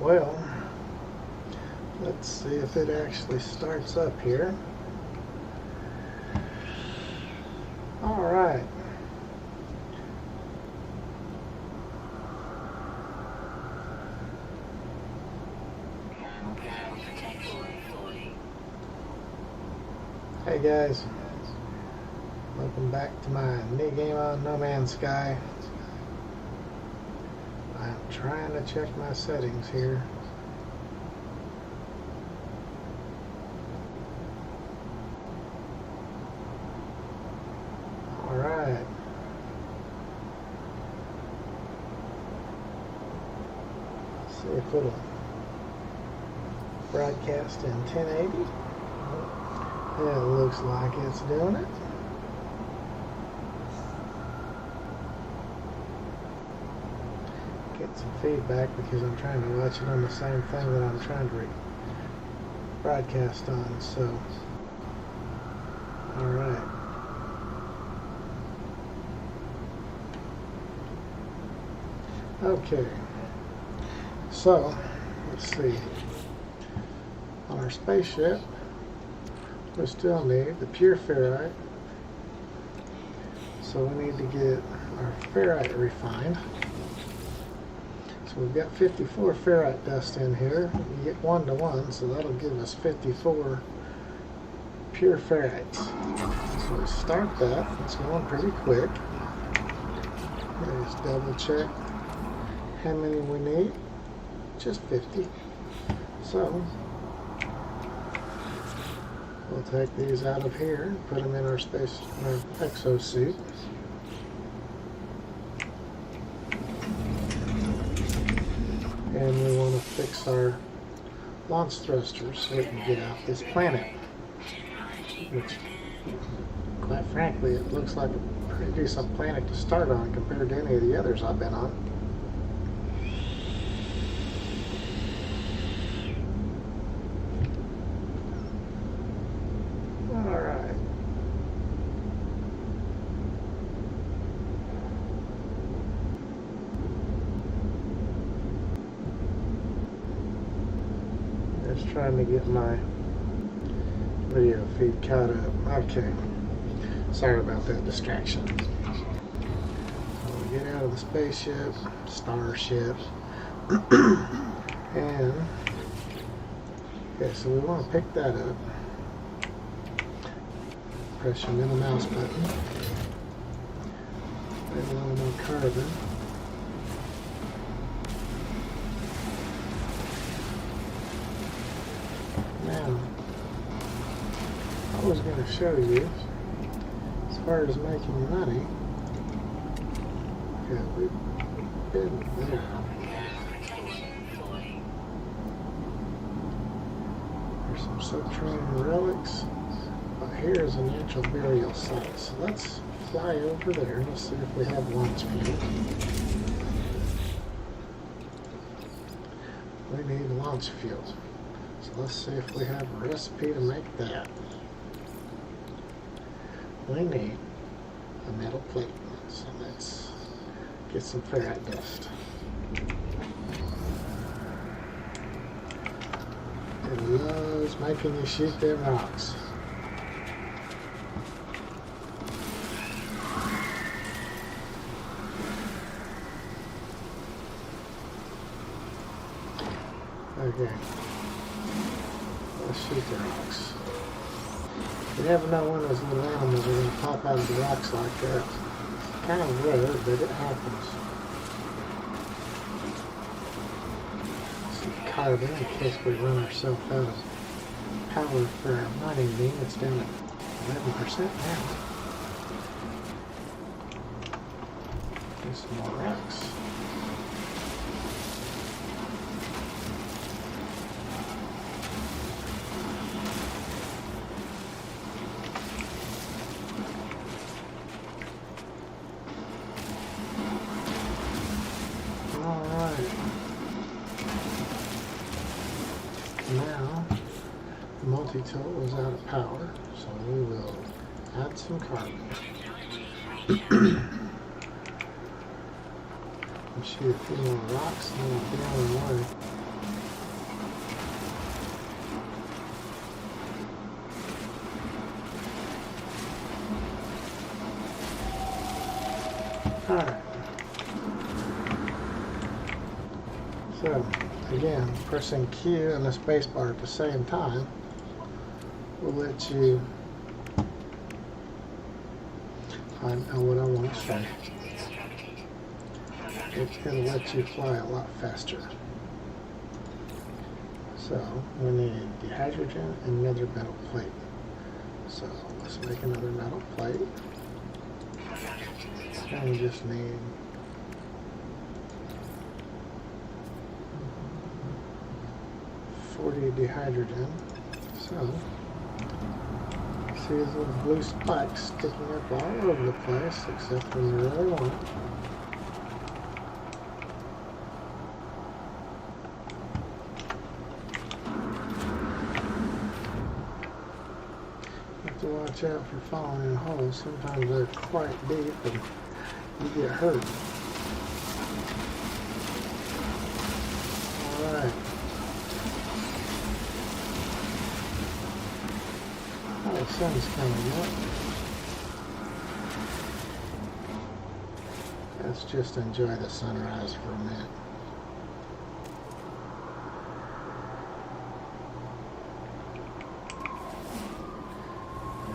Well, let's see if it actually starts up here. All right. Hey guys, welcome back to my new game on No Man's Sky. I'm trying to check my settings here. Alright. See if it'll broadcast in 1080. Yeah, it looks like it's doing it. Get some feedback because I'm trying to watch it on the same thing that I'm trying to broadcast on, so alright. Okay, so let's see. On our spaceship, we still need the pure ferrite, so we need to get our ferrite refined. So we've got 54 ferrite dust in here. You get 1 to 1, so that'll give us 54 pure ferrites. So we start that. It's going pretty quick. Let's double check how many we need. Just 50. So we'll take these out of here and put them in our exosuit. And we want to fix our launch thrusters so we can get out this planet. Which, quite frankly, it looks like a pretty decent planet to start on compared to any of the others I've been on. Alright. Just trying to get my video feed caught up. Okay. Sorry about that distraction. So we get out of the spaceship, starship, and okay, so we want to pick that up. Press your middle mouse button. Add a little more carbon. Now, I was going to show you, as far as making money, okay, we've been there. There's some subterranean relics. Here's a natural burial site, so let's fly over there and see if we have launch fuel. We need launch fuel, so let's see if we have a recipe to make that. We need a metal plate, so let's get some ferrite dust. It loves making you shoot them rocks. Okay, let's shoot the rocks. You never know when those little animals are going to pop out of the rocks like that. It's kind of rare, but it happens. Some carbon in case we run ourselves out of power for our mining beam. It's down at 11% now. There's some more rocks. Now, the multi-tool is out of power, so we will add some carbon. And shoot a few more rocks and then we'll be on our way. Alright. So, again, pressing Q and the space bar at the same time will let you find out what I want to say. It'll let you fly a lot faster. So, we need the hydrogen and another metal plate. So, let's make another metal plate. And we just need dihydrogen. So, see these little blue spikes sticking up all over the place, except when you really want it. You have to watch out for falling in holes. Sometimes they're quite deep and you get hurt. Alright. The sun's coming up. Let's just enjoy the sunrise for a minute.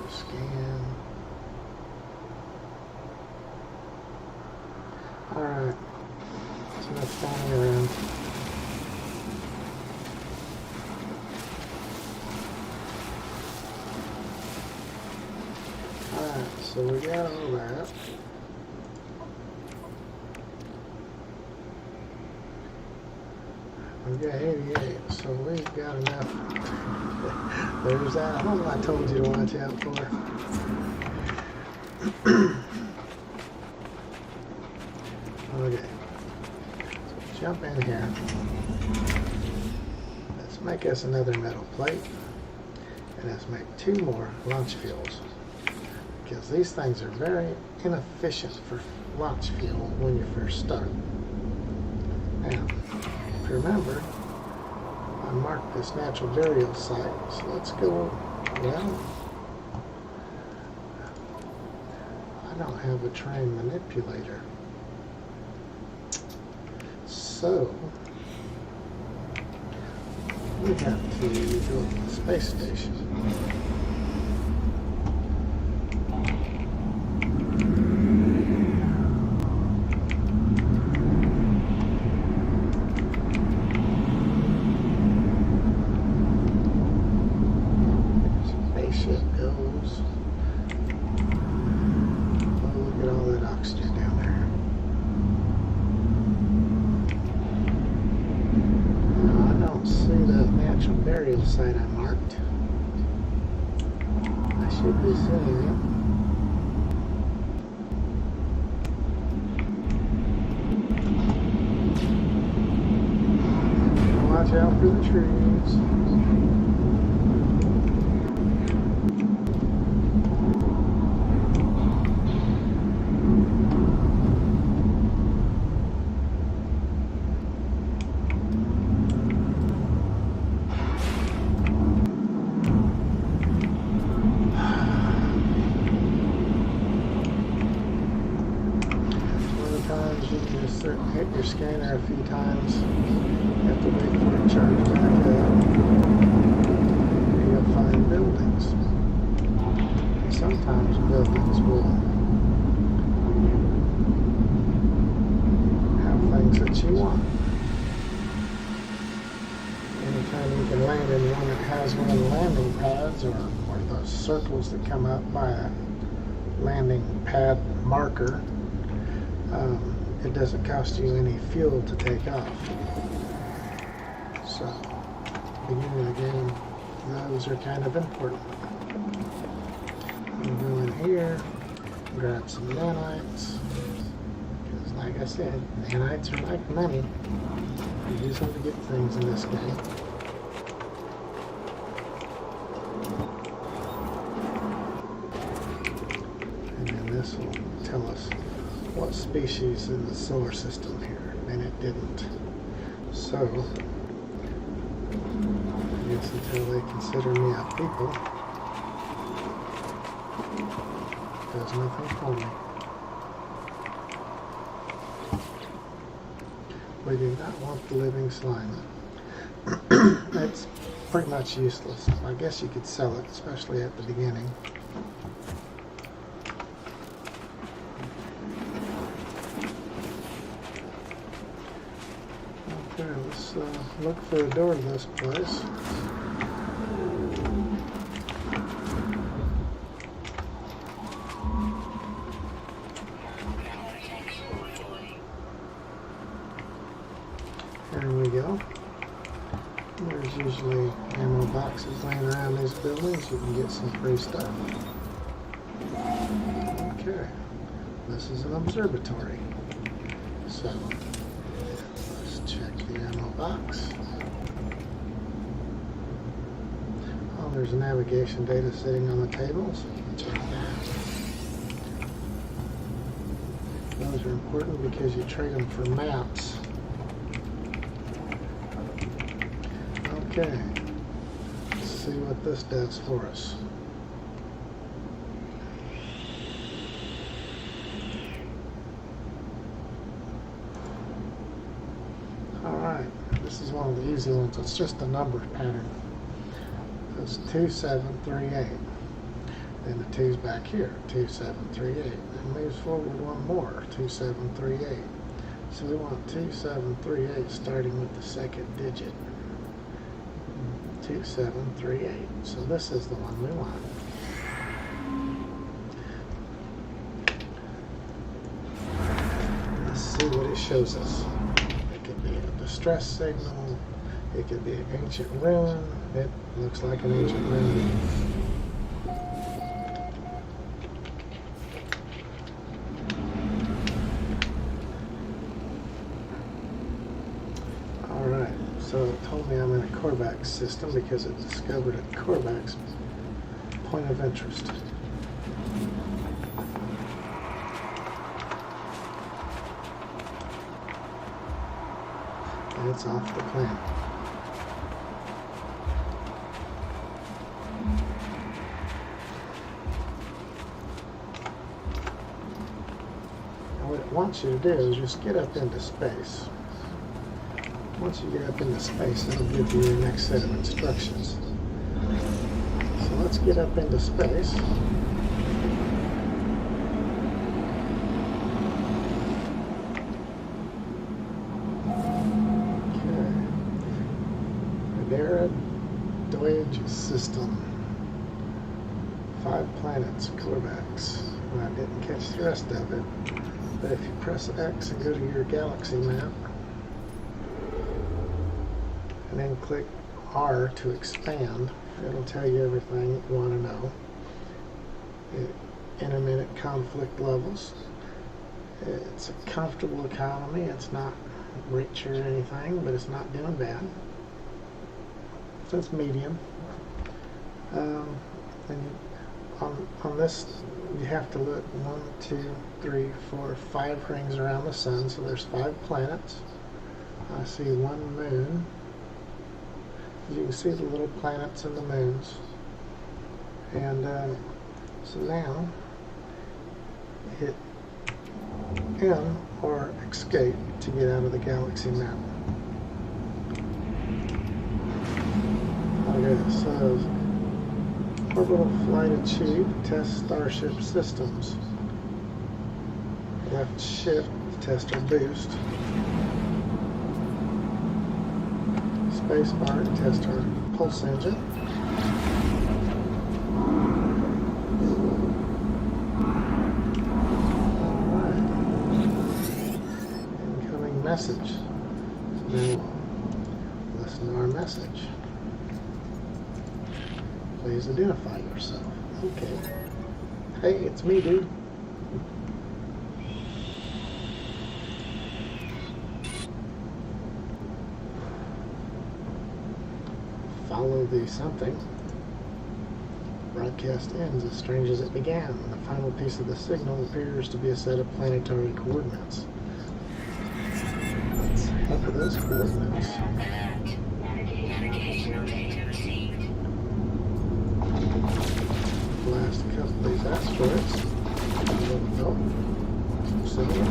Scan. Alright. So that's standing around. So we got all that. We've got 88, so we've got enough. There's that hole I told you to watch out for. Okay, so jump in here. Let's make us another metal plate, and let's make 2 more launch fuels. Because these things are very inefficient for launch fuel when you first start. Now, if you remember, I marked this natural burial site, so let's go, well, I don't have a train manipulator. So, we have to go to the space station. Burial site I marked. I should be seeing it. Watch out for the trees. You can just hit your scanner a few times. You have to wait for it to charge back up. You'll find buildings. And sometimes buildings will have things that you want. Anytime you can land in one that has one of the landing pads or those circles that come up by a landing pad marker, it doesn't cost you any fuel to take off. So, beginning of the game, those are kind of important. You go in here, grab some nanites, because like I said, nanites are like money. You use them to get things in this game. And then this will tell us what species in the solar system here, and it didn't. So, I guess until they consider me a people, it does nothing for me. We do not want the living slime. It's pretty much useless. I guess you could sell it, especially at the beginning. Okay, let's look for a door to this place. There we go. There's usually ammo boxes laying around these buildings. You can get some free stuff. Okay. This is an observatory. So, let's check the ammo box. Oh, there's navigation data sitting on the table, so you can check that. Those are important because you trade them for maps. Okay, let's see what this does for us. Alright, this is one of the easy ones. It's just a number pattern. It's 2738. Then the 2's back here, 2738. Then moves forward one more, 2738. So we want 2738 starting with the second digit. 2738. So this is the one we want. Let's see what it shows us. It could be a distress signal. It could be an ancient ruin. It looks like an ancient ruin. So it told me I'm in a Korvax system because it discovered a Korvax point of interest. And it's off the planet. And what it wants you to do is just get up into space. Once you get up into space, it'll give you your next set of instructions. So let's get up into space. Okay. Hedera Doge system. 5 planets, Korvax. Well, I didn't catch the rest of it. But if you press X and go to your galaxy map, and then click R to expand, it'll tell you everything you want to know. Intermittent conflict levels. It's a comfortable economy. It's not rich or anything, but it's not doing bad. So it's medium. And on this, you have to look 1, 2, 3, 4, 5 rings around the sun. So there's 5 planets. I see 1 moon. You can see the little planets and the moons. And so now, hit N or escape to get out of the galaxy map. Okay, so orbital flight achieved, test Starship systems. Left shift to test our boost. Spacebar to test our pulse engine. Alright. Incoming message. So now we'll listen to our message. Please identify yourself. Okay. Hey, it's me, dude. Follow the something. Broadcast ends as strange as it began. The final piece of the signal appears to be a set of planetary coordinates. Let's look at those coordinates. Blast a couple of these asteroids. Nope. Similar.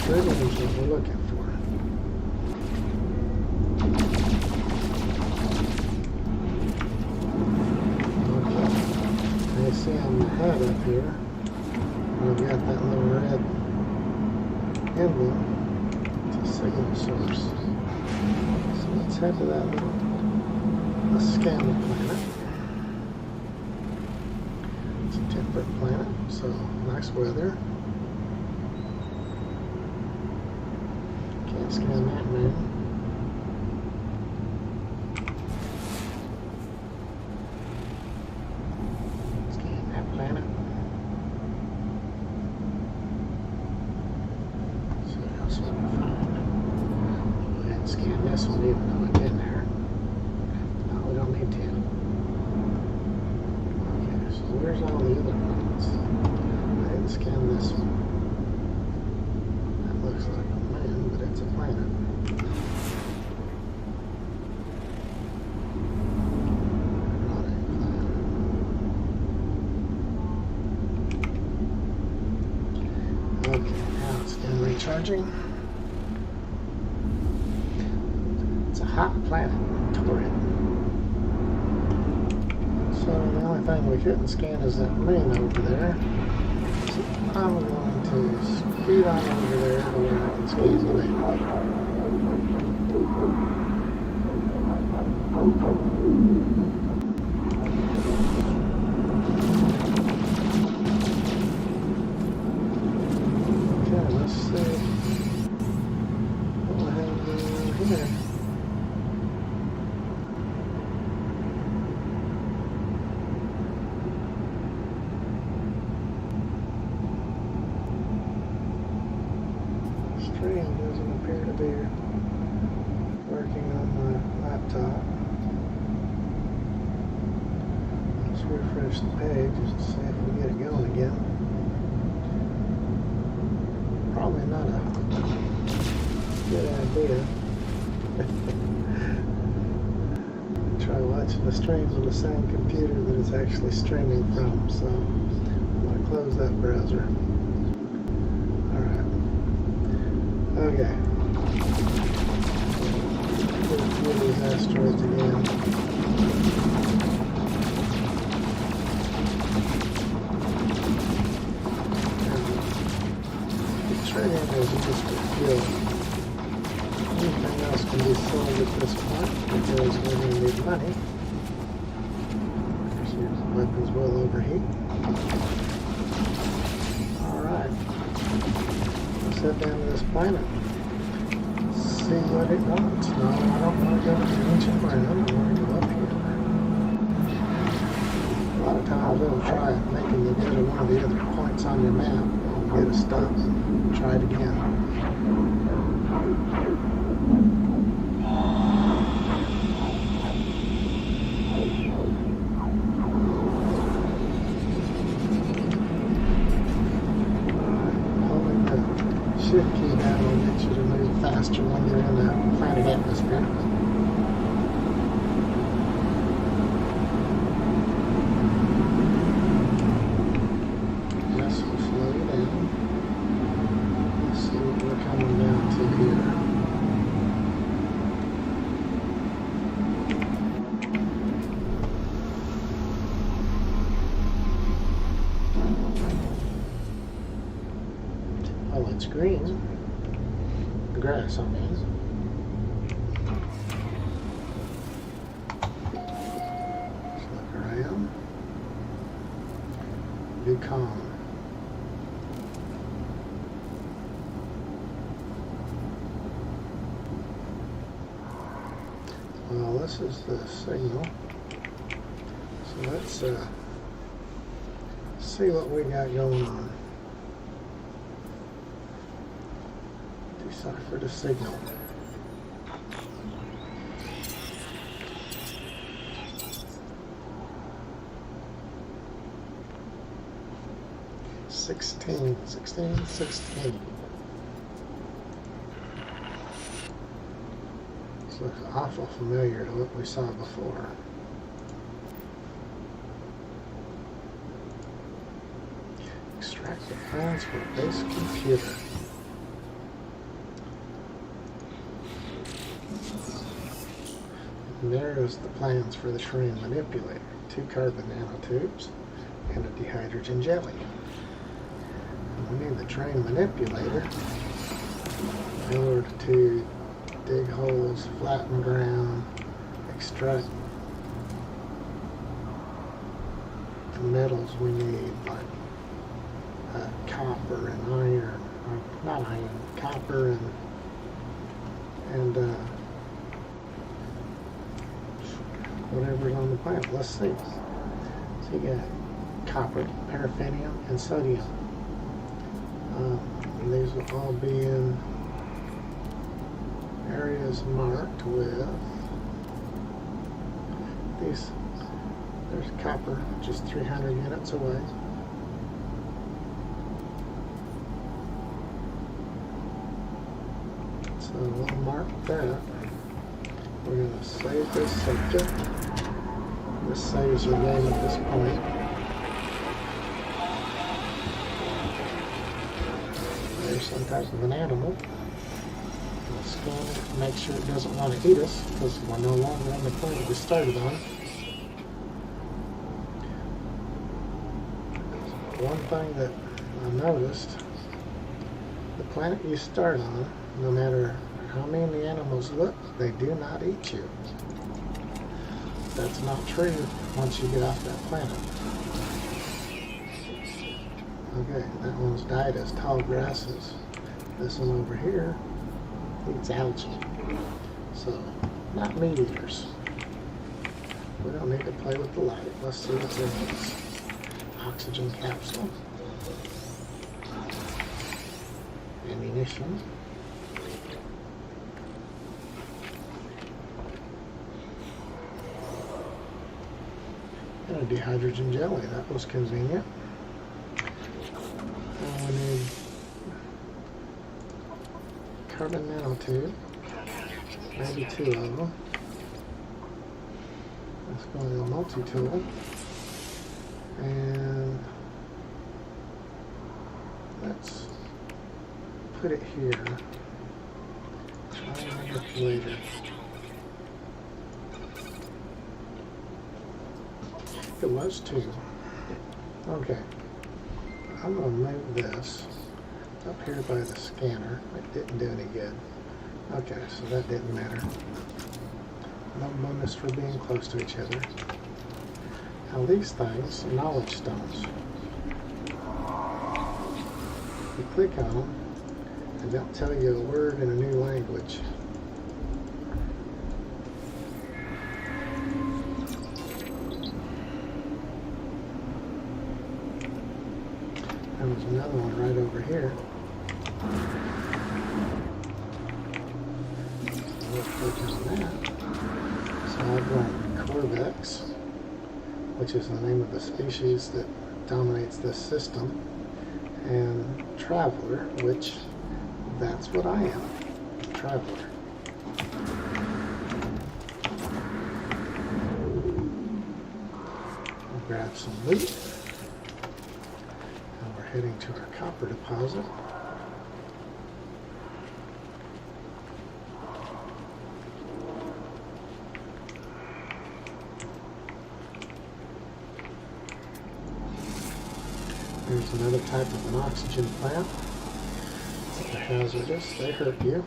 Good frames that we're looking for. Okay. You see on the head up here, we've got that little red emblem. It's a signal source. So let's head to that little, let's scan the planet. It's a temperate planet, so nice weather. Can't scan that moon. Scan that planet. See what else we can find. Go ahead and scan this one even though it's in there. No, we don't need to. Okay, so where's all the other ones? I didn't scan this one. That looks like a moon, but it's a planet. Not a planet. Okay, now it's done recharging. It's a hot planet, Torrid. So the only thing we couldn't scan is that moon over there. So I'm going to speed on over there to where I can scan the moon. Okay, let's see what we have here. Stream doesn't appear to be working on my laptop. Let's refresh the page just to see if we get it going again. Probably not a good idea. Try watching the streams on the same computer that it's actually streaming from, so I'm going to close that browser. Alright. Okay. Let's do these asteroids again. The trade-in is just for fuel. Anything else can be sold at this point because we're going to need money. Your weapons will overheat. Alright. Let's head down to this planet. See what it wants. No, I don't want to go to the ancient planet. I want to go up here. A lot of times it'll try making you go to one of the other points on your map and get a stop and try it again. Shift key down will get you to move faster when you're in the planet atmosphere. This will slow you down. Let's see what we're coming down to here. Oh, it's green. The grass, I mean. Let's look around. Be calm. Well, this is the signal. So let's see what we got going on. Decipher the signal. Sixteen. This looks awful familiar to what we saw before. Extract the files for base computer. And there is the plans for the terrain manipulator. 2 carbon nanotubes and a dihydrogen jelly. And we need the terrain manipulator in order to dig holes, flatten ground, extract the metals we need, like copper and iron, or not iron, copper and whatever's on the planet. Let's see. So you got copper, paraffinium, and sodium. And these will all be in areas marked with these. There's copper, just 300 units away. So we'll mark that. We're going to save this subject. This saves our name at this point. There's some type of an animal. We'll scan it, make sure it doesn't want to eat us, because we're no longer on the planet we started on. One thing that I noticed, the planet you start on, no matter how mean the animals look, they do not eat you. That's not true once you get off that planet. Okay, that one's diet is tall grasses. This one over here eats algae. So, not meat eaters. We don't need to play with the light. Let's see what's in this. Oxygen capsule. Ammunition. And a dihydrogen jelly. That was convenient. And we need carbon nanotube. Maybe 2 of them. Let's go to the multi-tool. And let's put it here. Try manipulator. It was 2. Okay. I'm going to move this up here by the scanner. It didn't do any good. Okay, so that didn't matter. No bonus for being close to each other. Now these things are knowledge stones. You click on them, and they'll tell you a word in a new language. There's another one right over here. Let's click on that. So I've got Corvex, which is the name of the species that dominates this system, and Traveler, which that's what I am, Traveler. I'll grab some loot, and we're heading to our copper deposit. There's another type of an oxygen plant. They're hazardous, they hurt you.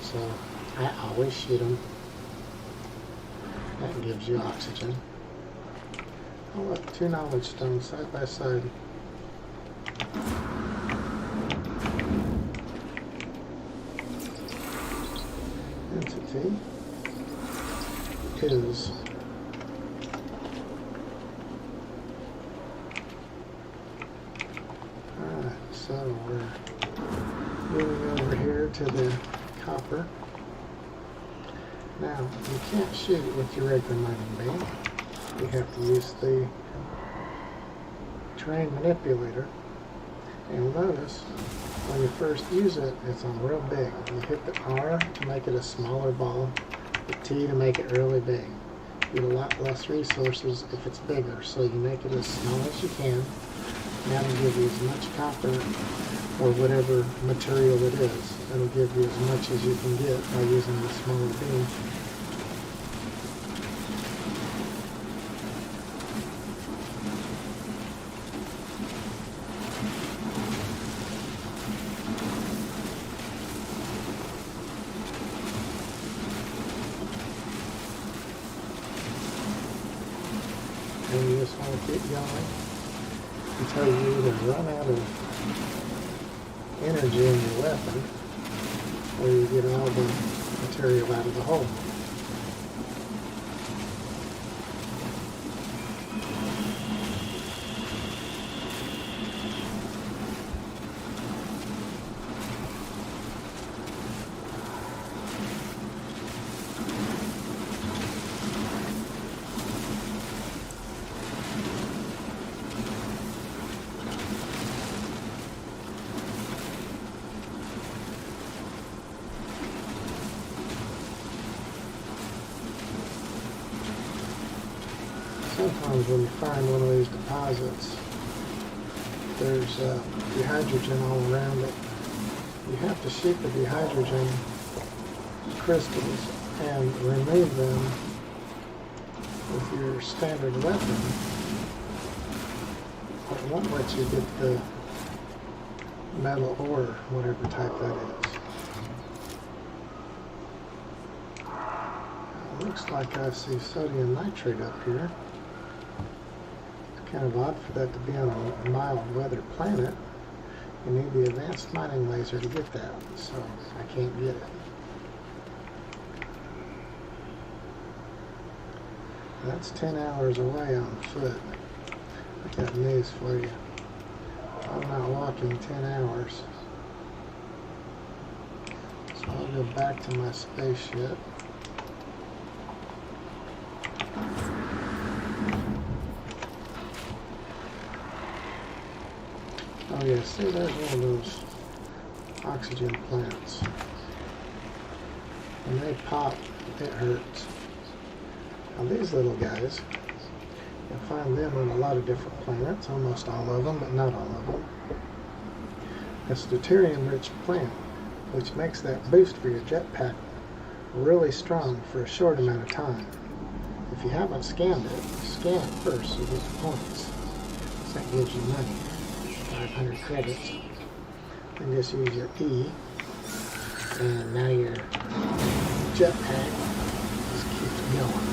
So I always shoot them. That gives you oxygen. Oh look, 2 knowledge stones side by side. Entity is so we're moving over here to the copper. Now, you can't shoot it with your regular mining beam. You have to use the terrain manipulator. And you'll notice, when you first use it, it's on real big. You hit the R to make it a smaller ball, the T to make it really big. You get a lot less resources if it's bigger, so you make it as small as you can. That'll give you as much copper or whatever material it is. It'll give you as much as you can get by using the smaller beam. And you just want to keep going until you either run out of energy in your weapon or you get all the material out of the hole. Sometimes when you find one of these deposits, there's dehydrogen all around it. You have to shoot the dehydrogen crystals and remove them with your standard weapon. It won't let you get the metal ore, whatever type that is. It looks like I see sodium nitrate up here. Kind of odd for that to be on a mild weather planet. You need the advanced mining laser to get that, so I can't get it. That's 10 hours away on foot. I got news for you. I'm not walking 10 hours. So I'll go back to my spaceship. Oh yeah, see, there's one of those oxygen plants. When they pop, it hurts. Now these little guys, you'll find them on a lot of different planets, almost all of them, but not all of them. It's a deuterium-rich plant, which makes that boost for your jetpack really strong for a short amount of time. If you haven't scanned it, scan it first so you get the points. So that gives you money. 500 credits, and just use your E, and now your jetpack just keeps going.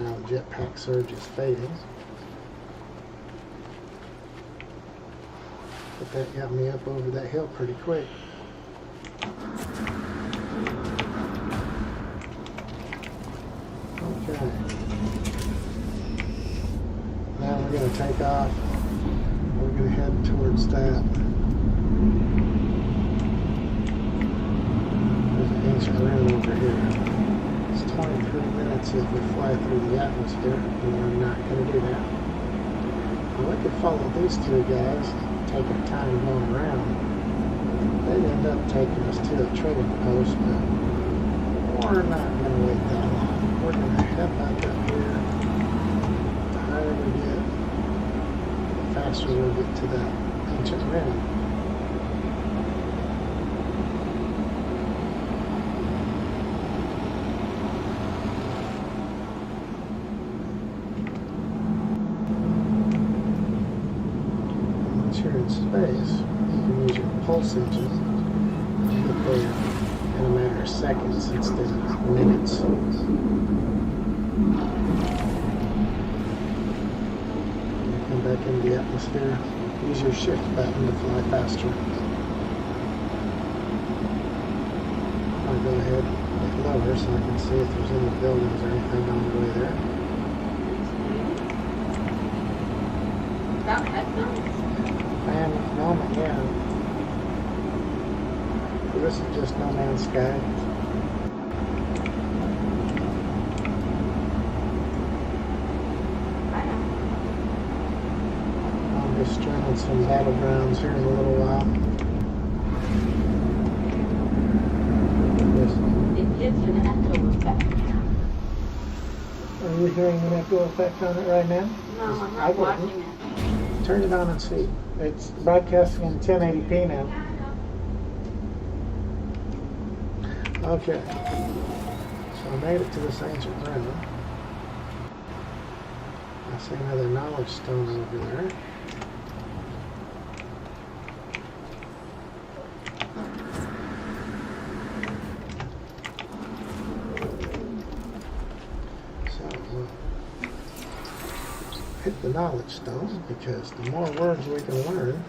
Now the jetpack surge is fading, but that got me up over that hill pretty quick. Okay. Now we're going to take off. We're going to head towards that. There's an ancient ruin over here. It's 23 minutes if we fly through the atmosphere, and we're not going to do that. Well, we could follow these three guys, taking time going around. They'd end up taking us to a trading post, but we're not going to wait that long. We're going to head back up here. The higher we get, the faster we'll get to that ancient ruin. Once you're in space, you can use your pulse engine to get there in a matter of seconds instead of minutes. Come back into the atmosphere. Use your shift button to fly faster. I'll go ahead and get lower so I can see if there's any buildings or anything on the way there. That headphones? Man, moment, yeah. This is just No Man's Sky. I'll be streaming some Battlegrounds here in a little while. It gives an echo effect. Are you hearing an echo effect on it right now? No, I'm I not wouldn't. watching it. Turn it on and see. It's broadcasting in 1080p now. Okay. So I made it to this ancient room. I see another knowledge stone over there. So we'll hit the knowledge stone because the more words we can learn,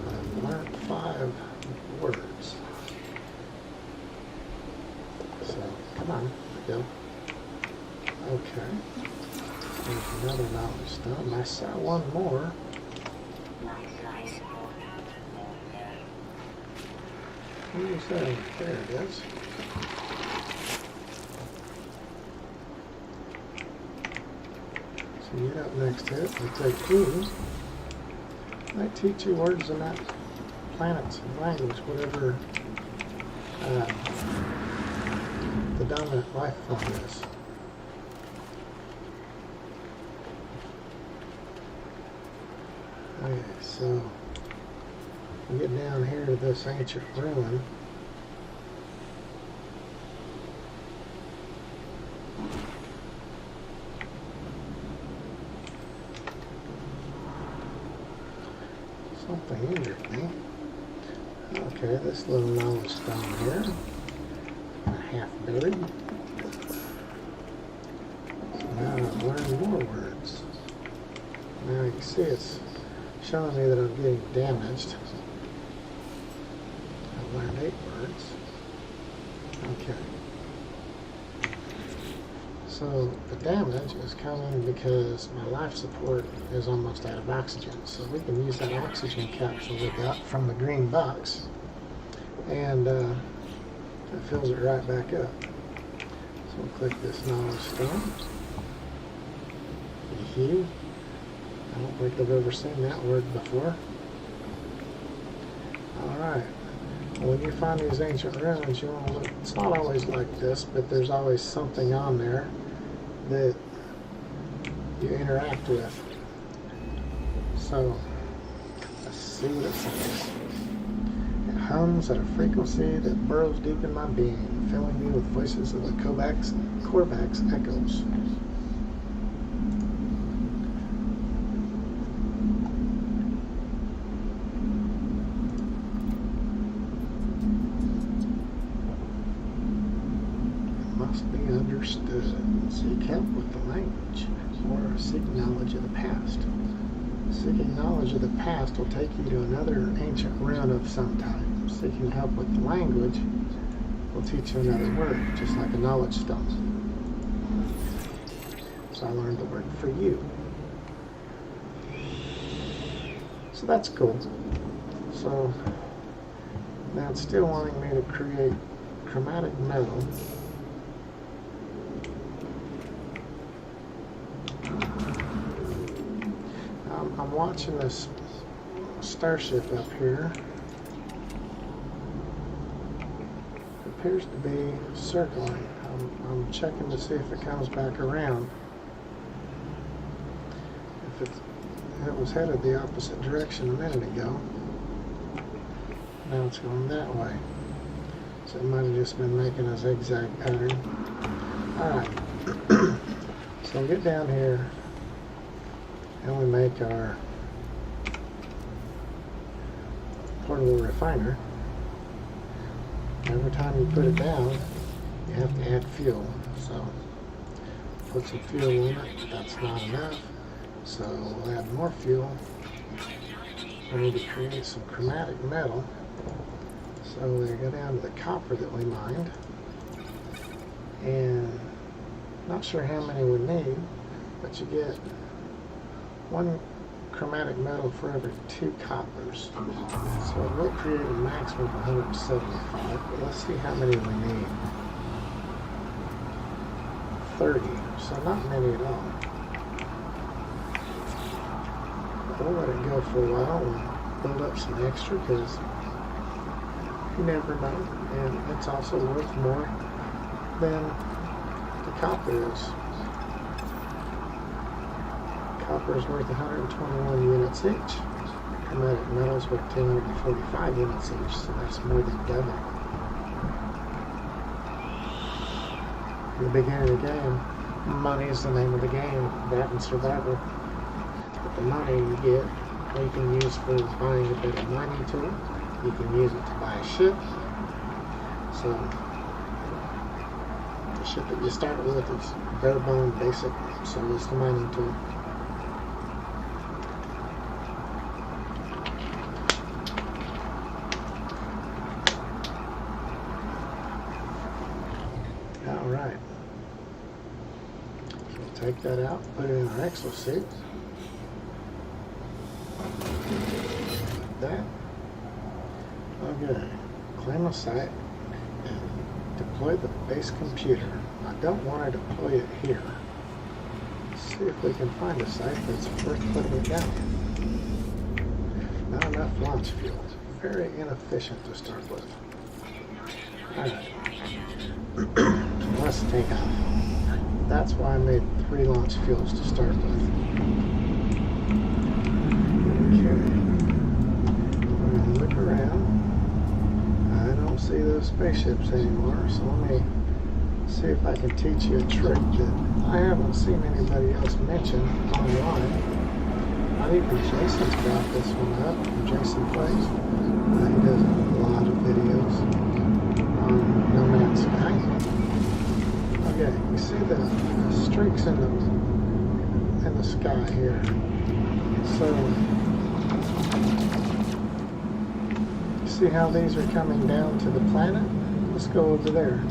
I've learned 5 words. So come on, go. Okay. There's another knowledge stone. I saw one more. Where is that? There it is. So you get up next to it. You take E. I teach you words in that planet's language, whatever the dominant life form is. Okay, so we get down here to this ancient ruin. Something injured me. Okay, this little knowledge stone here. Half buried. So now I've learned more words. Now you can see it's showing me that I'm getting damaged. I've learned 8 words. Okay. So the damage is coming because my life support is almost out of oxygen. So we can use that oxygen capsule we got from the green box, and it fills it right back up. So we'll click this knowledge stone. Heal. I don't think I've ever seen that word before. Alright. When you find these ancient ruins, you want to look. It's not always like this, but there's always something on there that you interact with. So, let's see what it says. It hums at a frequency that burrows deep in my being, filling me with voices of the Korvax echoes. Must be understood. Seek help with the language, or seek knowledge of the past. Seeking knowledge of the past will take you to another ancient ruin of some type. Seeking help with the language will teach you another word, just like a knowledge stone. So I learned the word for you. So that's cool. So now it's still wanting me to create chromatic metal. I'm watching this starship up here. It appears to be circling. I'm checking to see if it comes back around. If it was headed the opposite direction a minute ago. Now it's going that way. So it might have just been making a zigzag pattern. Alright. So we'll get down here and we make our portable refiner. Every time you put it down, you have to add fuel. So put some fuel in it, but that's not enough. So we'll add more fuel. We need to create some chromatic metal. So we go down to the copper that we mined. And not sure how many we need, but you get 1 chromatic metal for every 2 coppers. So it will create a maximum of 175, but let's see how many we need. 30, so not many at all. We'll let it go for a while and build up some extra because You never know. And it's also worth more than the copper is. Copper is worth 121 units each. Chromatic metals worth 245 units each, so that's more than double. In the beginning of the game, money is the name of the game, that and survival. But the money you get, you can use for buying a better mining tool. You can use it to buy a ship. So the ship that you start with is bare bone basic, so is the mining tool. Alright. So we'll take that out, put it in our exosuit. Like that. Okay. Claim a site and deploy the base computer. I don't want to deploy it here. Let's see if we can find a site that's worth putting it down. Not enough launch fuel. Very inefficient to start with. Alright. Let's take off. That's why I made 3 launch fuels to start with. Okay. We're going to look around. I don't see those spaceships anymore, so let me see if I can teach you a trick that I haven't seen anybody else mention online. I think Jason's got this one up. Jason Plays. He does a lot of videos on No Man's Sky. Okay, you see the streaks in the sky here. So you see how these are coming down to the planet? Let's go over there.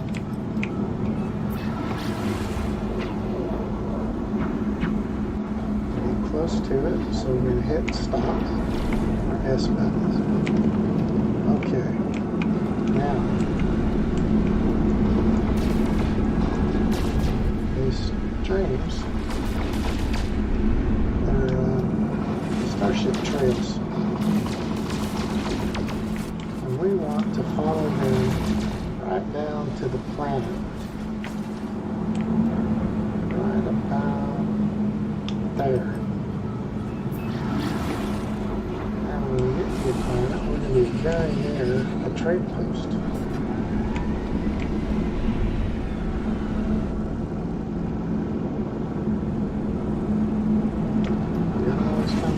Get close to it, so we're going to hit stop, or S button. Okay, now streams are starship trails, and we want to follow them right down to the planet, right about there. And when we get to the planet, we're going to be very near a trade post.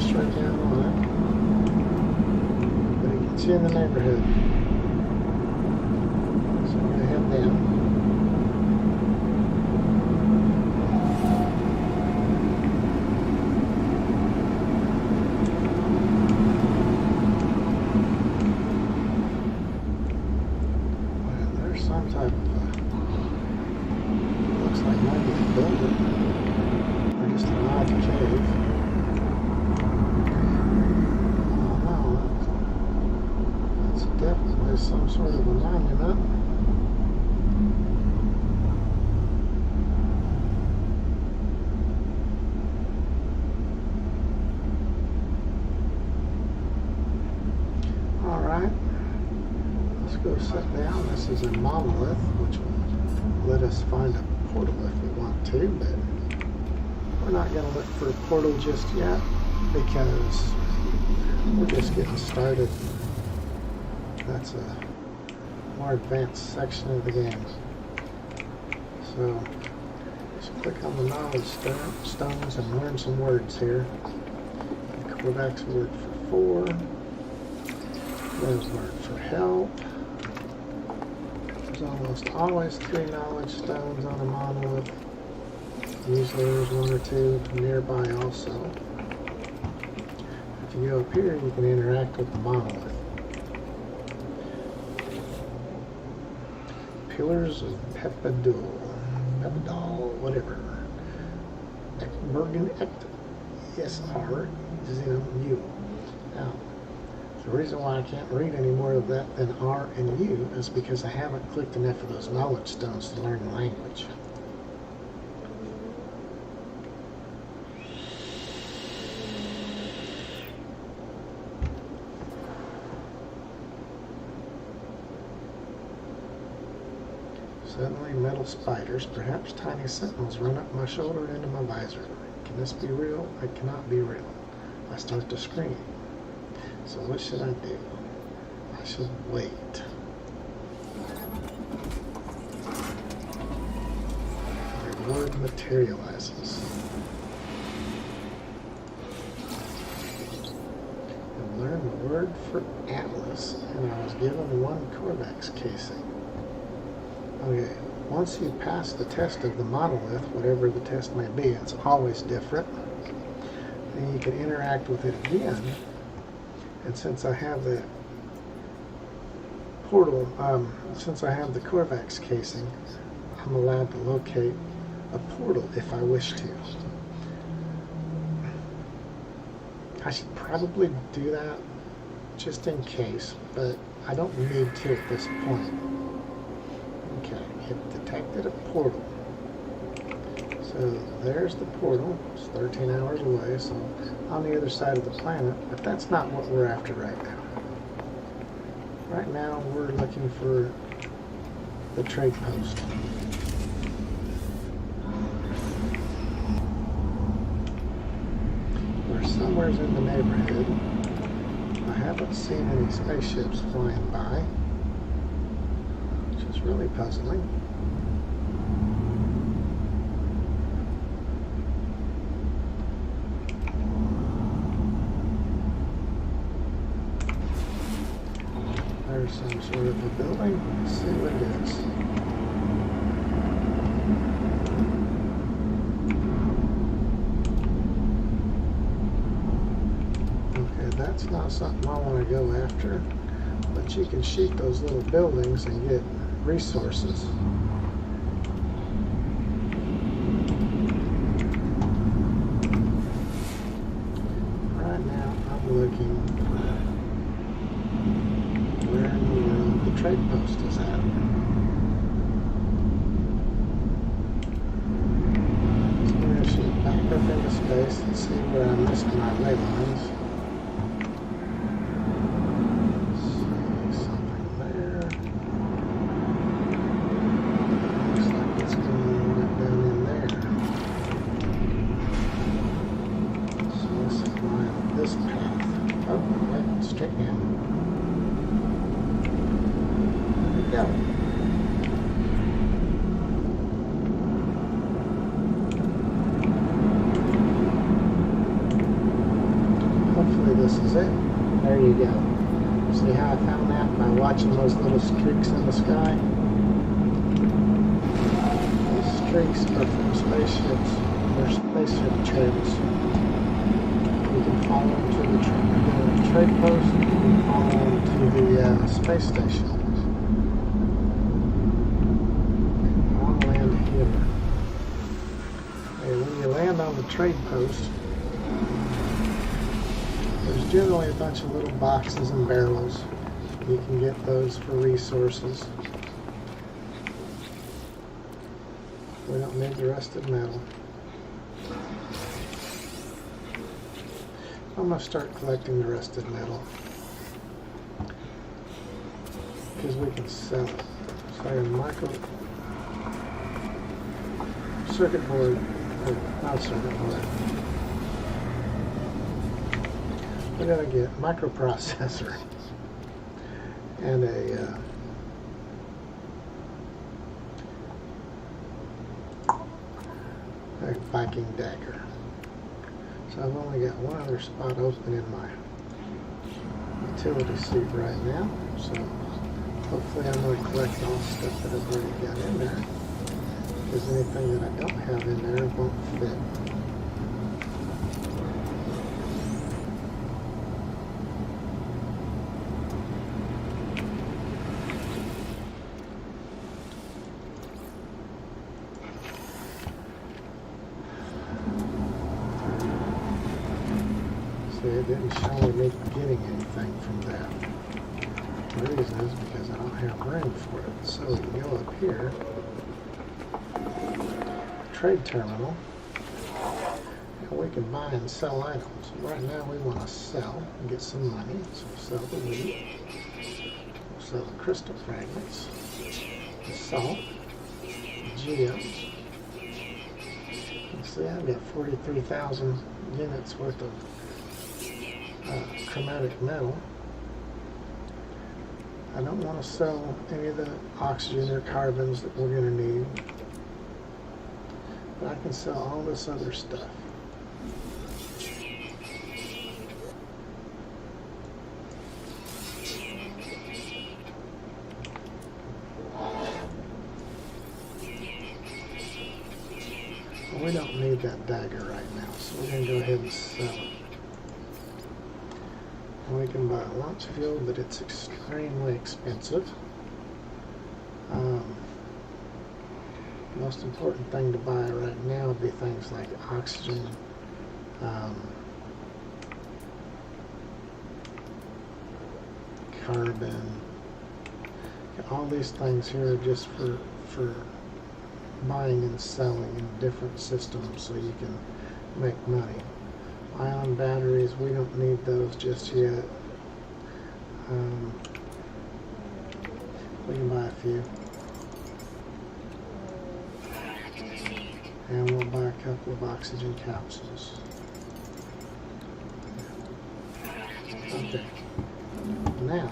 Straight down on it, but it gets you in the neighborhood. So we're going to head down. Well, there's some type of looks like maybe a building or just an odd cave. Definitely some sort of a monument. Alright, let's go sit down. This is a monolith, which will let us find a portal if we want to, but we're not going to look for a portal just yet because we're just getting started. That's a more advanced section of the game. So, let's click on the knowledge stones and learn some words here. Quebec's word for 4. There's word for help. There's almost always 3 knowledge stones on a monolith. Usually there's 1 or 2 nearby also. If you go up here, you can interact with the monolith. Pillars of Pepidol, whatever. Bergen SR0U. Now, the reason why I can't read any more of that than R and U is because I haven't clicked enough of those knowledge stones to learn the language. Suddenly metal spiders, perhaps tiny sentinels, run up my shoulder and into my visor. Can this be real? It cannot be real. I start to scream. So what should I do? I should wait. The reward materializes. And learn the word for Atlas, and I was given one Corvax casing. Okay, once you pass the test of the monolith, whatever the test may be, it's always different. Then you can interact with it again. And since I have the portal, since I have the Corvax casing, I'm allowed to locate a portal if I wish to. I should probably do that just in case, but I don't need to at this point. Okay, it detected a portal. So there's the portal. It's 13 hours away, so on the other side of the planet, but that's not what we're after right now. Right now we're looking for the trade post. We're somewhere in the neighborhood. I haven't seen any spaceships flying by, which is really puzzling. There's some sort of a building. Let's see what it is. Okay, that's not something I want to go after, but you can shoot those little buildings and get resources. Right now, I'm looking for where in the world the trade post is at. So I'm going to shoot back up into space and see where I missed my ley lines. See something there. Looks like it's going right down in there. So let's fly on this path. Oh, wait, straight in. Go. Hopefully this is it. There you go. See how I found that? By watching those little streaks in the sky? Those streaks are from spaceships. They're spaceship trails. You can follow them to the trade post. You can follow them to the space station. When you land on the trade post, there's generally a bunch of little boxes and barrels. You can get those for resources. We don't need the rusted metal. I'm going to start collecting the rusted metal because we can sell it. So micro circuit board. Not circuit board. We're going to get microprocessor and a Viking dagger. So I've only got one other spot open in my utility suit right now. So hopefully I'm going to collect all the stuff that I've already got in there. Because anything that I don't have in there won't fit. See, it didn't show me getting anything from that. The reason is because I don't have room for it. So we can go up here. Trade terminal, and we can buy and sell items. Right now we want to sell and get some money, so we'll sell the wheat, we'll sell the crystal fragments, the salt, Geo. See, I've got 43,000 units worth of chromatic metal. I don't want to sell any of the oxygen or carbons that we're going to need, but I can sell all this other stuff. We don't need that dagger right now, so we're going to go ahead and sell it. And we can buy launch fuel, but it's extremely expensive. Most important thing to buy right now would be things like oxygen, carbon. All these things here are just for buying and selling in different systems so you can make money. Ion batteries, we don't need those just yet. We can buy a few. And we'll buy a couple of oxygen capsules. Okay. Now,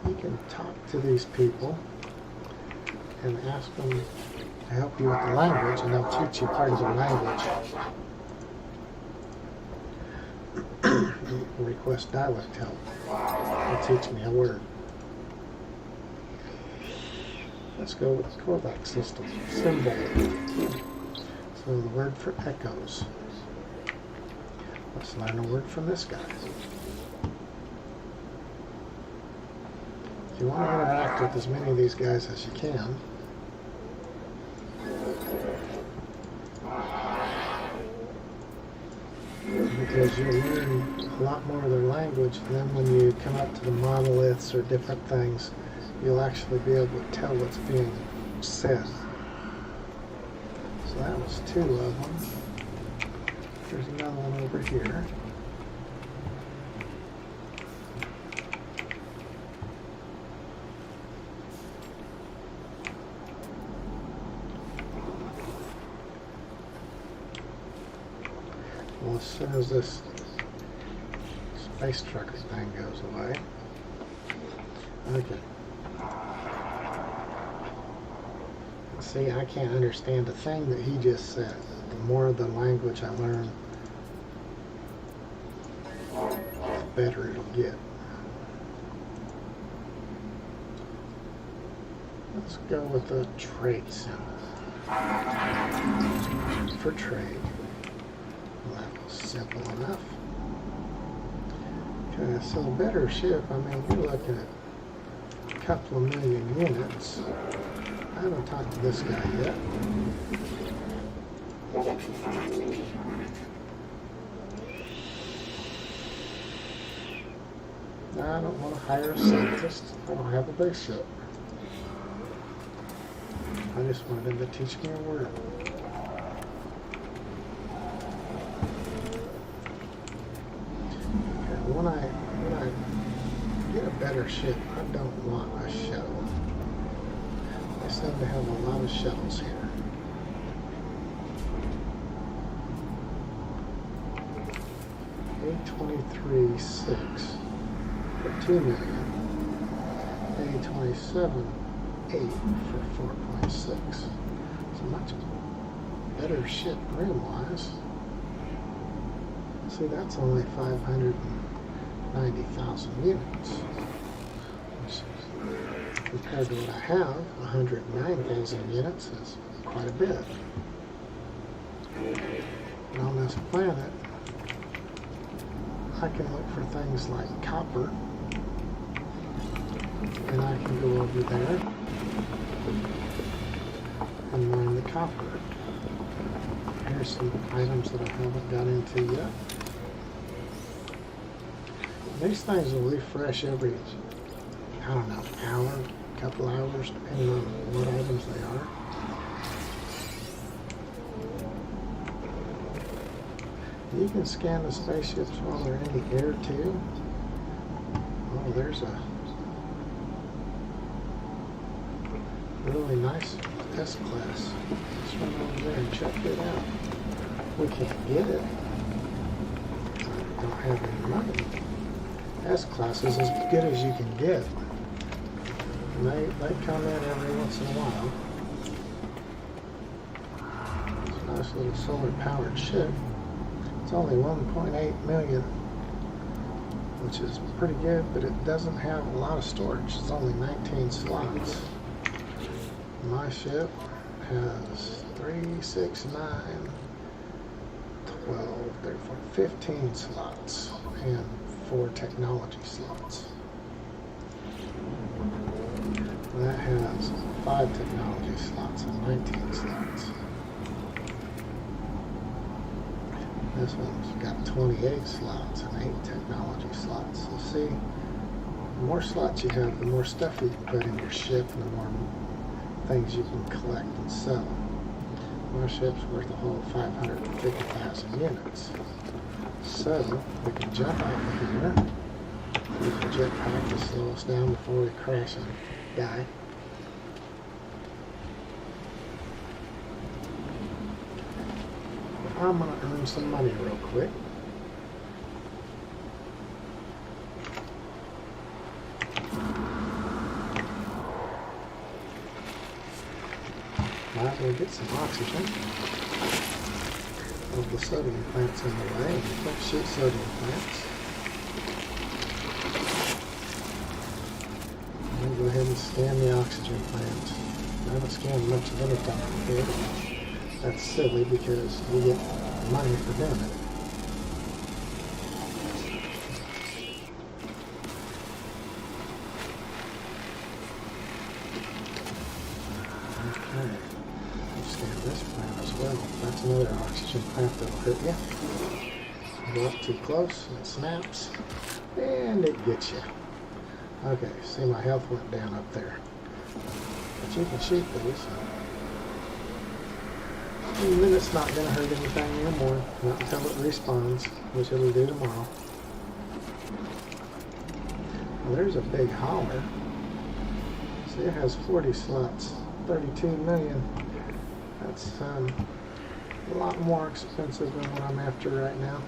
you can talk to these people and ask them to help you with the language, and they'll teach you part of the language. Request dialect help. They'll teach me a word. Let's go with the Korvax system. Symbol. So the word for echoes. Let's learn a word from this guy. You want to interact with as many of these guys as you can. Because you'll learn a lot more of their language, and then when you come up to the monoliths or different things, you'll actually be able to tell what's being said. So that was 2 of them. There's another one over here. Well, as soon as this space trucker thing goes away. Okay. See, I can't understand a thing that he just said. The more of the language I learn, the better it'll get. Let's go with the trade symbol. For trade. Well, that was simple enough. Okay, so a better ship, I mean, we're looking at a couple of million units. I haven't talked to this guy yet. I don't want to hire a scientist. I don't have a base ship. I just wanted him to teach me a word. Okay, when I get a better ship, I don't want a shuttle. They seem to have a lot of shuttles here. A23-6 for 2 million. A27-8 for 4.6. It's a much better ship room-wise. See, that's only 590,000 units. Compared to what I have, 109,000 units is quite a bit. And on this planet, I can look for things like copper, and I can go over there and mine the copper. Here's some items that I haven't got into yet. These things will refresh every, I don't know, hour, couple hours, depending on what items they are. You can scan the spaceships while they're in the air too. Oh, there's really nice S-Class. Let's run over there and check it out. We can't get it. I don't have any money. S-Class is as good as you can get. And they come in every once in a while. It's a nice little solar powered ship. It's only 1.8 million, which is pretty good, but it doesn't have a lot of storage. It's only 19 slots. My ship has 3, 6, 9, 12, 34, 15 slots and 4 technology slots. That has 5 technology slots and 19 slots. This one's got 28 slots and 8 technology slots. So see, the more slots you have, the more stuff you can put in your ship and the more things you can collect and sell. My ship's worth a whole 550,000 units. So we can jump out of here. Use the jetpack to slow us down before we crash and die. I'm going to earn some money real quick. Might as well get some oxygen. Well, the sodium plant's in the way. You can't shoot sodium plants. I'm going to go ahead and scan the oxygen plant. I haven't scanned much of anything here. That's silly because we get money for doing it. Okay. We'll scan this plant as well. That's another oxygen plant that'll hurt you. Go up too close, it snaps, and it gets you. Okay, see my health went down up there. But you can shoot these. And then it's not going to hurt anything anymore, not until it respawns, which it'll do tomorrow. Well, there's a big hauler. See, it has 40 slots, 32 million. That's a lot more expensive than what I'm after right now.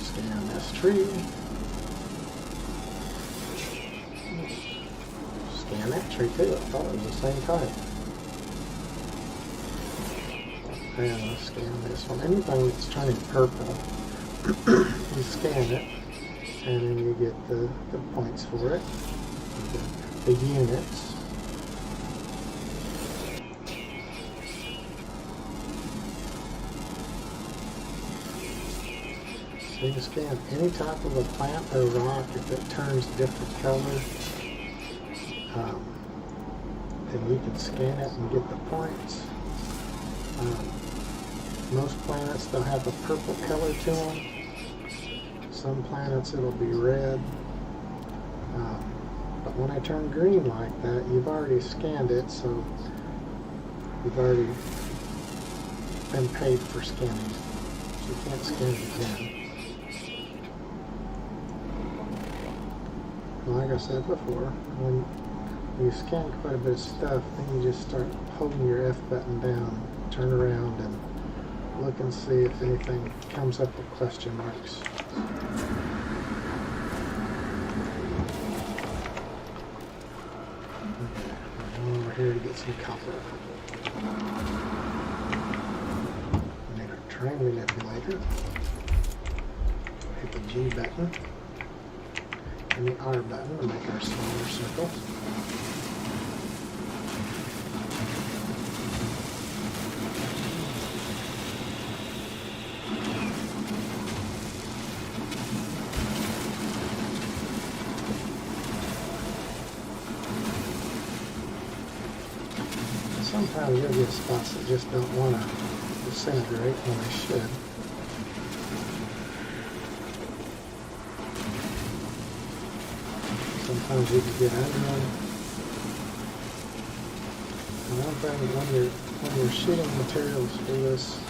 Scan this tree. Scan that tree too. I thought it was the same type. And let's scan this one. Anything that's turning purple, you scan it, and then you get the points for it, the units. You can scan any type of a plant or rock. If it turns different colors, then you can scan it and get the points. Most planets, they'll have a purple color to them. Some planets, it'll be red. But when I turn green like that, you've already scanned it, so you've already been paid for scanning. So you can't scan it again. Like I said before, when you scan quite a bit of stuff, then you just start holding your F button down, turn around and look and see if anything comes up with question marks. Okay, I'm over here to get some copper. We need our train manipulator. Hit the G button. And the R button to make our smaller circle. Sometimes you'll get spots that just don't want to disintegrate when they should. Sometimes you can get under them. One thing when you're shooting materials for this,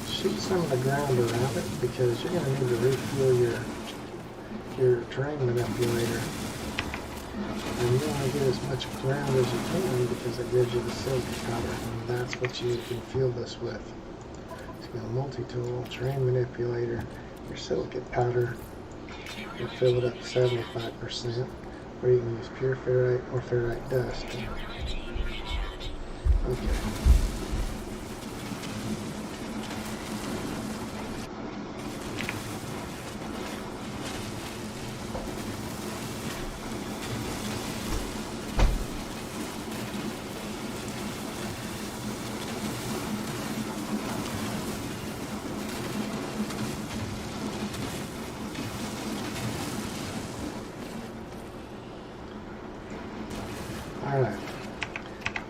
shoot some of the ground around it because you're going to need to refuel your terrain manipulator. And you want to get as much ground as you can because it gives you the silica powder, and that's what you can fuel this with. So you got a multi-tool, terrain manipulator, your silicate powder. You fill it up to 75%, or you can use pure ferrite or ferrite dust. Okay. Alright,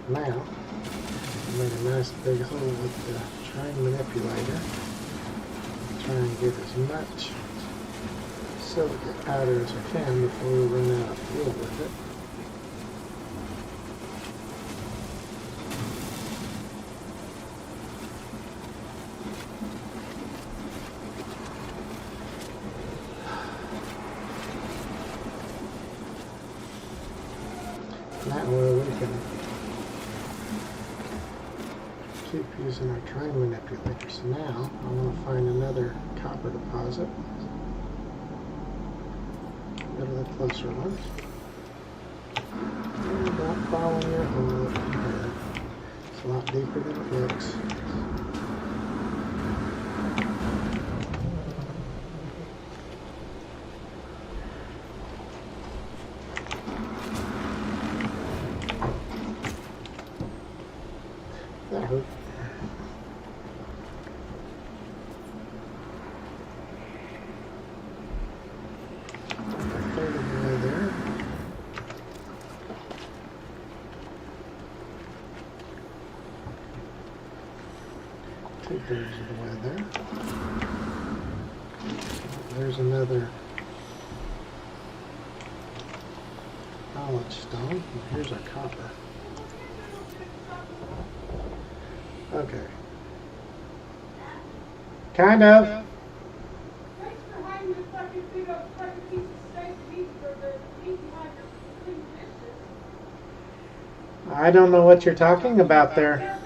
now I made a nice big hole with the terrain manipulator. Try and get as much silicate powder as I can before we run out of fuel with it. That way we can keep using our terrain manipulator. So now I want to find another copper deposit. Go to the closer ones. And don't fall in your hole if you hurt. It's a lot deeper than it looks. That hurt. A third of the way there. Two-thirds of the way there. There's another knowledge stone. And here's our copper. Okay. Kind of. I don't know what you're talking about there.